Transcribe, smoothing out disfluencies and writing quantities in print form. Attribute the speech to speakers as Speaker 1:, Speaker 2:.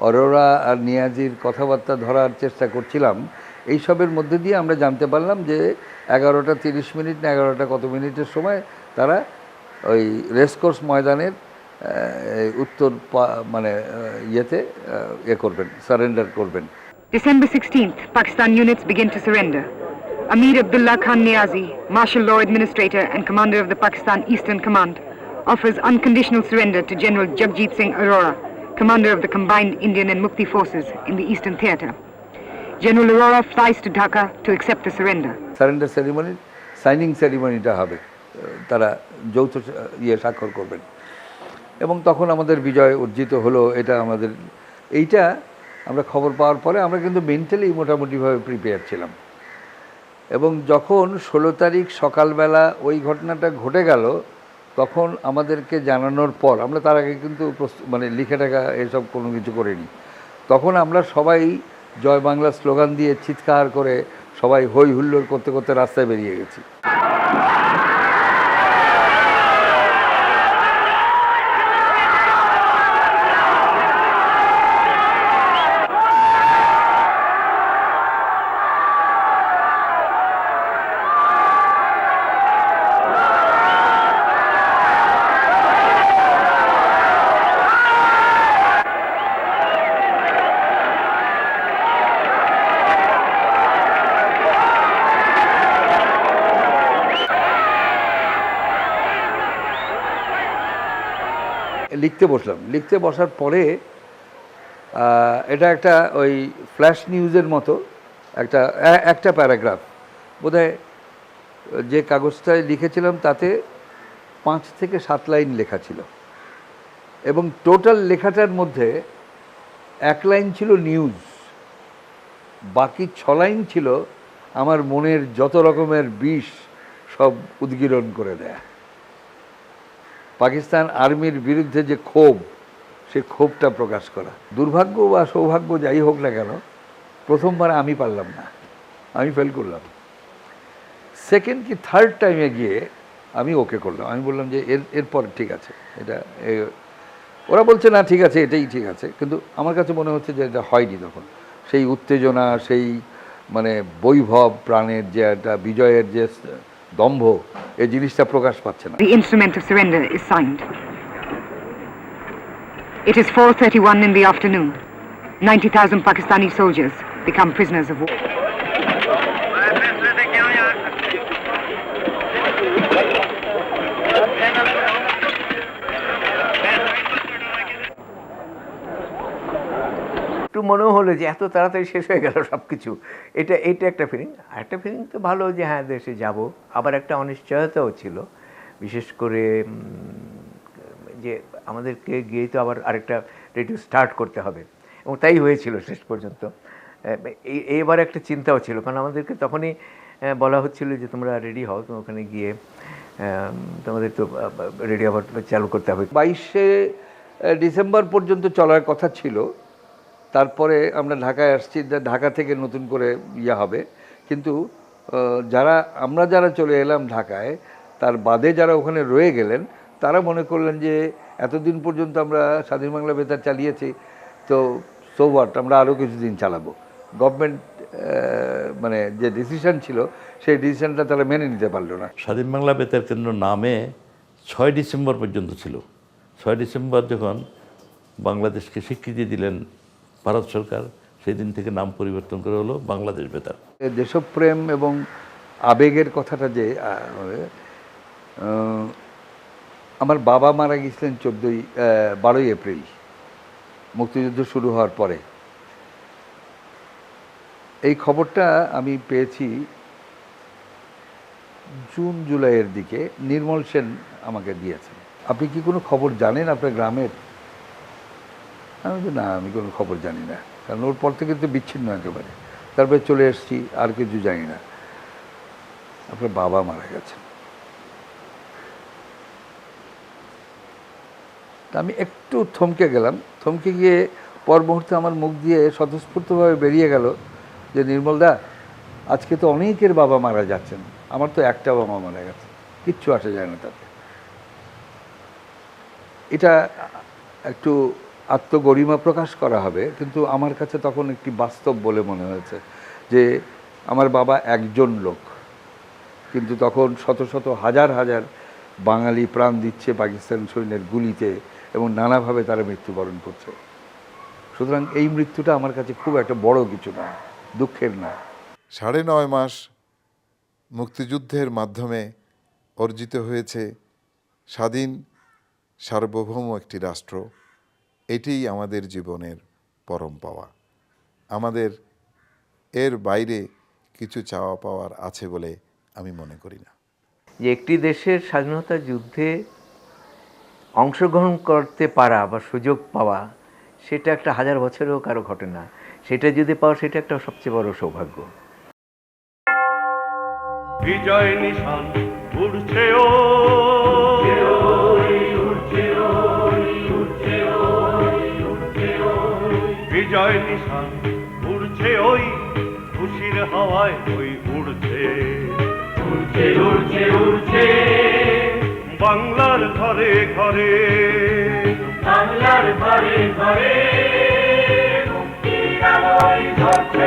Speaker 1: অরোরা আর নিয়াজির কথাবার্তা ধরার চেষ্টা করছিলাম, এইসবের মধ্যে দিয়ে আমরা জানতে পারলাম যে 11:30 না 11টা কত মিনিটের সময় তারা ওই রেসকোর্স ময়দানের উত্তর মানে ইয়েতে করবেন, সারেন্ডার করবেন।
Speaker 2: December 16th, Pakistan units begin to surrender. Amir Abdullah Khan Niazi, martial law administrator and commander of the Pakistan Eastern Command, offers unconditional surrender to General Jagjit Singh Arora, commander of the combined Indian and Mukti forces in the Eastern Theatre. General Arora flies to Dhaka to accept the surrender.
Speaker 1: Surrender ceremony, signing সেরিমনিটা হবে, তারা যৌথ স্বাক্ষর করবেন এবং তখন আমাদের বিজয় অর্জিত হলো। এটা আমাদের এইটা আমরা খবর পাওয়ার পরে আমরা কিন্তু মেন্টালি মোটামুটিভাবে প্রিপেয়ার ছিলাম এবং যখন 16 তারিখ সকালবেলা ওই ঘটনাটা ঘটে গেল তখন আমাদেরকে জানানোর পর আমরা তার আগে কিন্তু মানে লিখে টাকা এসব কোনো কিছু করিনি। তখন আমরা সবাই জয় বাংলা স্লোগান দিয়ে চিৎকার করে সবাই হই হুল্লোড় করতে করতে রাস্তায় বেরিয়ে গেছি। লিখতে বসার পরে এটা একটা ওই ফ্ল্যাশ নিউজের মতো একটা প্যারাগ্রাফ বোধহয় যে কাগজটায় লিখেছিলাম তাতে 5 থেকে 7 লাইন লেখা ছিল এবং টোটাল লেখাটার মধ্যে 1 লাইন ছিল নিউজ, বাকি 6 লাইন ছিল আমার মনের যত রকমের বিষ সব উদ্গীরণ করে দেয়া। পাকিস্তান আর্মির বিরুদ্ধে যে ক্ষোভ, সে ক্ষোভটা প্রকাশ করা। দুর্ভাগ্য বা সৌভাগ্য যাই হোক না কেন, প্রথমবার আমি পারলাম না, আমি ফেল করলাম। সেকেন্ড কি থার্ড টাইমে গিয়ে আমি ওকে করলাম, আমি বললাম যে এরপর ঠিক আছে, এটা ওরা বলছে না ঠিক আছে, এটাই ঠিক আছে, কিন্তু আমার কাছে মনে হচ্ছে যে এটা হয়নি। তখন সেই উত্তেজনা, সেই মানে বৈভব প্রাণের যে একটা বিজয়ের যে দম্ভ, এই জিনিসটা প্রকাশ পাচ্ছে না।
Speaker 2: The instrument of surrender is signed. It is 4:31 in the afternoon. 90,000 Pakistani soldiers become prisoners of war.
Speaker 3: একটু মনেও হলো যে এত তাড়াতাড়ি শেষ হয়ে গেল সব কিছু, এটা একটা ফিলিং। আর একটা ফিলিং তো ভালো যে হ্যাঁ দেশে যাব, আবার একটা অনিশ্চয়তাও ছিল, বিশেষ করে যে আমাদেরকে গিয়েই তো আবার আরেকটা রেডিও স্টার্ট করতে হবে, এবং তাই হয়েছিল শেষ পর্যন্ত। এবার একটা চিন্তাও ছিল, কারণ আমাদেরকে তখনই বলা হচ্ছিল যে তোমরা রেডি হও, তুমি ওখানে গিয়ে তোমাদের তো রেডিও আবার চালু করতে হবে।
Speaker 1: 22শে ডিসেম্বর পর্যন্ত চলার কথা ছিল, তারপরে আমরা ঢাকায় আসছি, ঢাকা থেকে নতুন করে হবে। কিন্তু আমরা যারা চলে এলাম ঢাকায়, তার বাদে যারা ওখানে রয়ে গেলেন, তারা মনে করলেন যে এতদিন পর্যন্ত আমরা স্বাধীন বাংলা বেতার চালিয়েছি, তো সো হোয়াট, আমরা আরও কিছুদিন চালাবো। গভর্নমেন্ট মানে যে ডিসিশন ছিল, সেই ডিসিশনটা তারা মেনে নিতে পারলো না।
Speaker 4: স্বাধীন বাংলা বেতার কেন্দ্র নামে 6 ডিসেম্বর পর্যন্ত ছিল। 6 ডিসেম্বর যখন বাংলাদেশকে স্বীকৃতি দিলেন ভারত সরকার, সেই দিন থেকে নাম পরিবর্তন করে হলো বাংলাদেশ বেতার।
Speaker 1: দেশপ্রেম এবং আবেগের কথাটা যে আমার বাবা মারা গিয়েছিলেন 12ই এপ্রিল, মুক্তিযুদ্ধ শুরু হওয়ার পরে। এই খবরটা আমি পেয়েছি জুন জুলাইয়ের দিকে, নির্মল সেন আমাকে দিয়েছেন। আপনি কি কোনো খবর জানেন আপনার গ্রামের? আমি বলি না, আমি কোনো খবর জানি না, কারণ ওর পর থেকে তো বিচ্ছিন্ন একেবারে। তারপরে চলে এসেছি, আর কিছু জানি না। আপনার বাবা মারা গেছেন। তা আমি একটু থমকে গেলাম, থমকে গিয়ে পর মুহূর্তে আমার মুখ দিয়ে স্বতঃস্ফূর্তভাবে বেরিয়ে গেল যে নির্মলদা, আজকে তো অনেকের বাবা মারা যাচ্ছেন, আমার তো একটা বাবা মারা গেছে, কিচ্ছু আসে যায় না তাতে। এটা একটু আত্মগরিমা প্রকাশ করা হবে, কিন্তু আমার কাছে তখন একটি বাস্তব বলে মনে হয়েছে যে আমার বাবা একজন লোক, কিন্তু তখন শত শত হাজার হাজার বাঙালি প্রাণ দিচ্ছে পাকিস্তান সৈন্যের গুলিতে এবং নানাভাবে তারা মৃত্যুবরণ করছে। সুতরাং এই মৃত্যুটা আমার কাছে খুব একটা বড় কিছু না, দুঃখের না।
Speaker 5: 9.5 মাস মুক্তিযুদ্ধের মাধ্যমে অর্জিত হয়েছে স্বাধীন সার্বভৌম একটি রাষ্ট্র। এটিই আমাদের জীবনের পরম পাওয়া। আমাদের এর বাইরে কিছু চাওয়া পাওয়ার আছে বলে আমি মনে করি না।
Speaker 3: যে একটি দেশের স্বাধীনতা যুদ্ধে অংশগ্রহণ করতে পারা বা সুযোগ পাওয়া, সেটা একটা 1000 বছরেও কারো ঘটে না। সেটা যদি পাওয়া, সেটা একটা সবচেয়ে বড় সৌভাগ্য।
Speaker 6: বিজয় নিশান উড়ছে ও বিজয় নিশান উড়ছে ওই খুশির হাওয়ায়, ওই উড়ছে উড়ছে উড়ছে উড়ছে বাংলার ঘরে ঘরে, বাংলার ঘরে ঘরে মুক্তির আলোয় ঝরছে